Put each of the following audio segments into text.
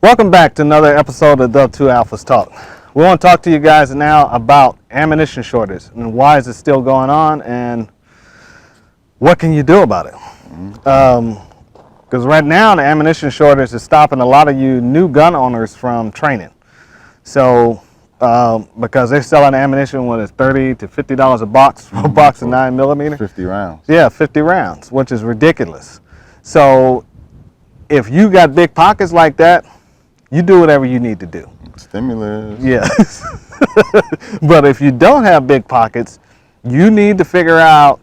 Welcome back to another episode of Dub 2 Alphas Talk. We want to talk to you guys now about ammunition shortage and why is it still going on and what can you do about it. Because right now the ammunition shortage is stopping a lot of you new gun owners from training. So because they're selling ammunition when it's $30 to $50 a box for a box of 9mm. 50 rounds. Yeah, 50 rounds, which is ridiculous. So if you got big pockets like that, you do whatever you need to do. Stimulus. Yes. But if you don't have big pockets, you need to figure out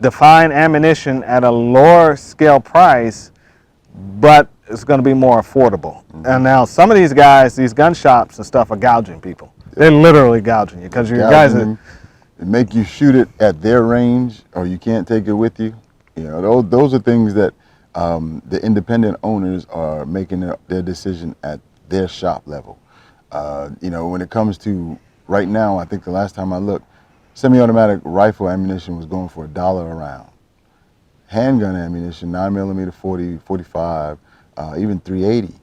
to find ammunition at a lower scale price, but it's going to be more affordable. And now some of these guys, these gun shops and stuff, are gouging people. They're literally gouging you because you guys are, make you shoot it at their range, or you can't take it with you. You know, those are things that the independent owners are making their decision at their shop level. You know, when it comes to right now, I think the last time I looked, semi-automatic rifle ammunition was going for $1 a round. Handgun ammunition, 9mm, 40, 45, even 380,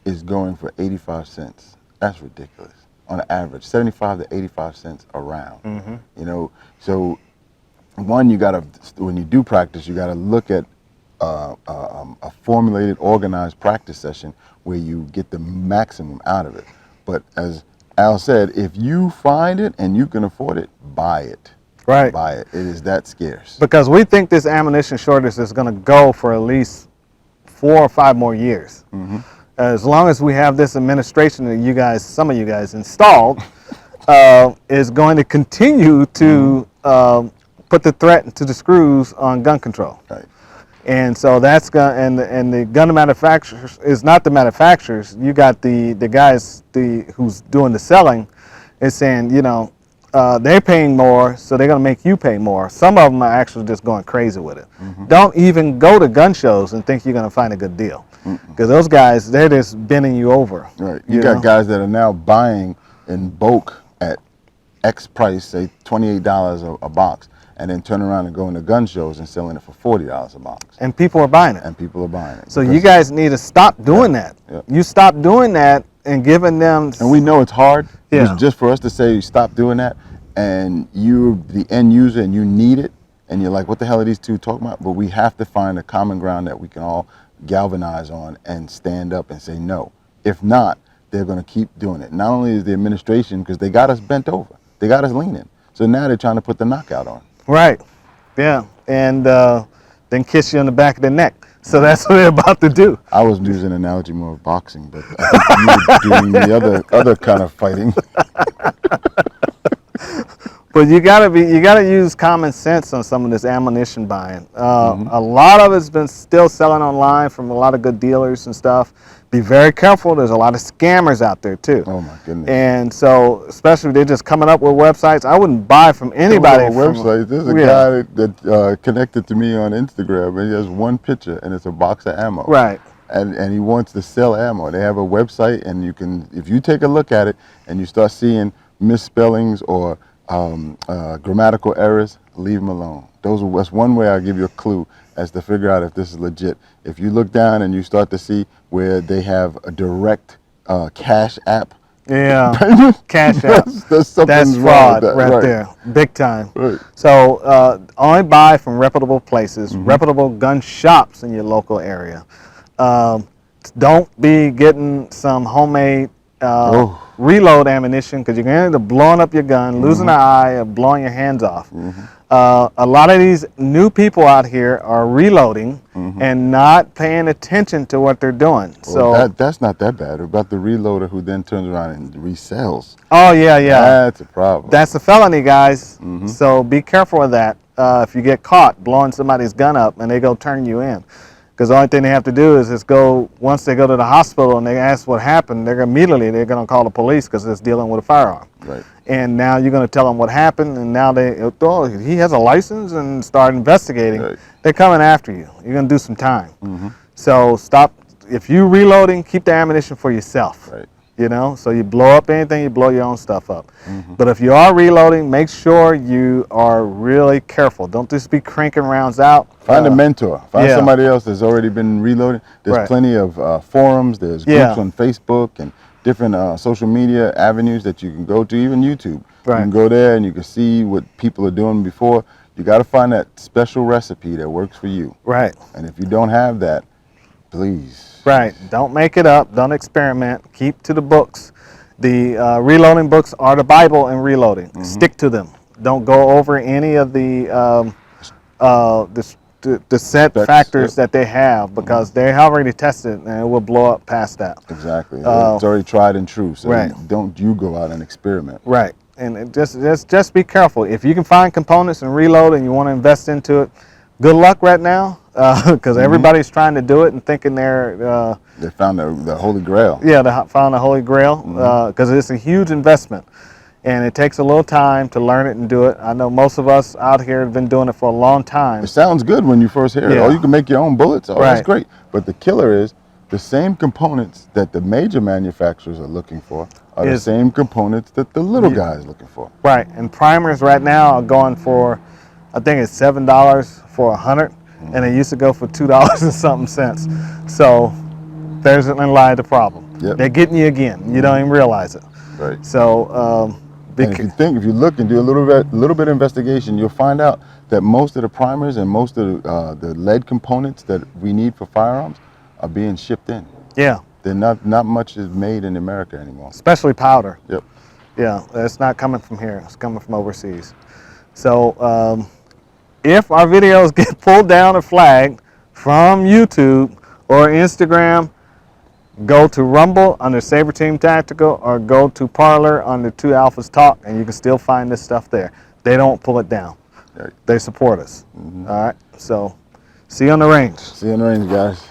is going for 85 cents. That's ridiculous. On average, 75 to 85 cents a round. You know, so one, you gotta, when you do practice, you gotta look at a formulated, organized practice session where you get the maximum out of it. But as Al said, if you find it and you can afford it, buy it. right? Buy it. It is that scarce. Because we think this ammunition shortage is going to go for at least 4 or 5 more years. As long as we have this administration that you guys, some of you guys installed, is going to continue to put the threat to the screws on gun control. Right. And so that's going, and the gun manufacturers is not the manufacturers. You got the guys who's doing the selling is saying, you know, they're paying more, so they're going to make you pay more. Some of them are actually just going crazy with it. Don't even go to gun shows and think you're going to find a good deal, because those guys, they're just bending you over. Right. You got guys that are now buying in bulk at X price, say $28 a box, and then turn around and go into gun shows and selling it for $40 a box. And people are buying it. And people are buying it. So you guys need to stop doing that. Yeah. You stop doing that and giving them. And we know it's hard. Yeah. It's just for us to say stop doing that, and you're the end user and you need it, and you're like, what the hell are these two talking about? But we have to find a common ground that we can all galvanize on and stand up and say no. If not, they're going to keep doing it. Not only is the administration, because they got us bent over, they got us leaning. So now they're trying to put the knockout on. Right. Yeah. And then kiss you on the back of the neck. So that's what they're about to do. I was using an analogy more of boxing, but I think you were doing the other kind of fighting. But you gotta use common sense on some of this ammunition buying. A lot of it's been still selling online from a lot of good dealers and stuff. Be very careful. There's a lot of scammers out there too. Oh my goodness. And so, especially they're just coming up with websites. I wouldn't buy from anybody. Websites. There's a guy that connected to me on Instagram, and he has one picture, and it's a box of ammo. Right. And he wants to sell ammo. They have a website, and you can, if you take a look at it, and you start seeing misspellings or grammatical errors, leave them alone. That's one way I'll give you a clue as to figure out if this is legit. If you look down and you start to see where they have a direct cash app. Yeah, cash app. That's fraud right there, big time. Right. So only buy from reputable places, reputable gun shops in your local area. Don't be getting some homemade reload ammunition, because you're going to end up blowing up your gun, losing an eye, or blowing your hands off. A lot of these new people out here are reloading and not paying attention to what they're doing. Well, so that's not that bad. About the reloader who then turns around and resells. Oh yeah, That's a problem. That's a felony, guys. So be careful of that. If you get caught blowing somebody's gun up and they go turn you in, because the only thing they have to do is just go, once they go to the hospital and they ask what happened, they're going to call the police because it's dealing with a firearm. Right. And now you're going to tell them what happened, and now he has a license, and start investigating. Right. They're coming after you. You're going to do some time. So stop. If you're reloading, keep the ammunition for yourself. Right. You know, so you blow up anything, you blow your own stuff up. But if you are reloading, make sure you are really careful. Don't just be cranking rounds out. Find a mentor. Find yeah. somebody else that's already been reloading. There's Right. plenty of forums. There's groups Yeah. on Facebook and different social media avenues that you can go to, even YouTube. Right. You can go there and you can see what people are doing before. You got to find that special recipe that works for you. Right. And if you don't have that, please. Right. Don't make it up. Don't experiment. Keep to the books. The reloading books are the Bible in reloading. Stick to them. Don't go over any of the set Specs, factors that they have, because they have already tested and it will blow up past that. Exactly. It's already tried and true. So Right. don't you go out and experiment. Right. And it just be careful. If you can find components and reload and you want to invest into it, good luck right now, because everybody's trying to do it and thinking they're They found the Holy Grail. yeah, they found the Holy Grail, because it's a huge investment, and it takes a little time to learn it and do it. I know most of us out here have been doing it for a long time. It sounds good when you first hear it. Yeah. Oh, you can make your own bullets. Oh, that's Right. great. But the killer is the same components that the major manufacturers are looking for are the Is- same components that the little guy is looking for. Right, and primers right now are going for, I think it's $7 for 100, and it used to go for $2 and something cents. So there's in lie the problem. Yep. They're getting you again. You don't even realize it. Right. So And if you look and do a little bit of investigation, you'll find out that most of the primers and most of the lead components that we need for firearms are being shipped in. yeah, They're not much is made in America anymore. especially powder. Yep. Yeah, it's not coming from here. It's coming from overseas. So if our videos get pulled down or flagged from YouTube or Instagram, go to Rumble under Saber Team Tactical, or go to Parler under 2 Alphas Talk, and you can still find this stuff there. They don't pull it down. Right. They support us. All right. So see you on the range. See you in the range, guys.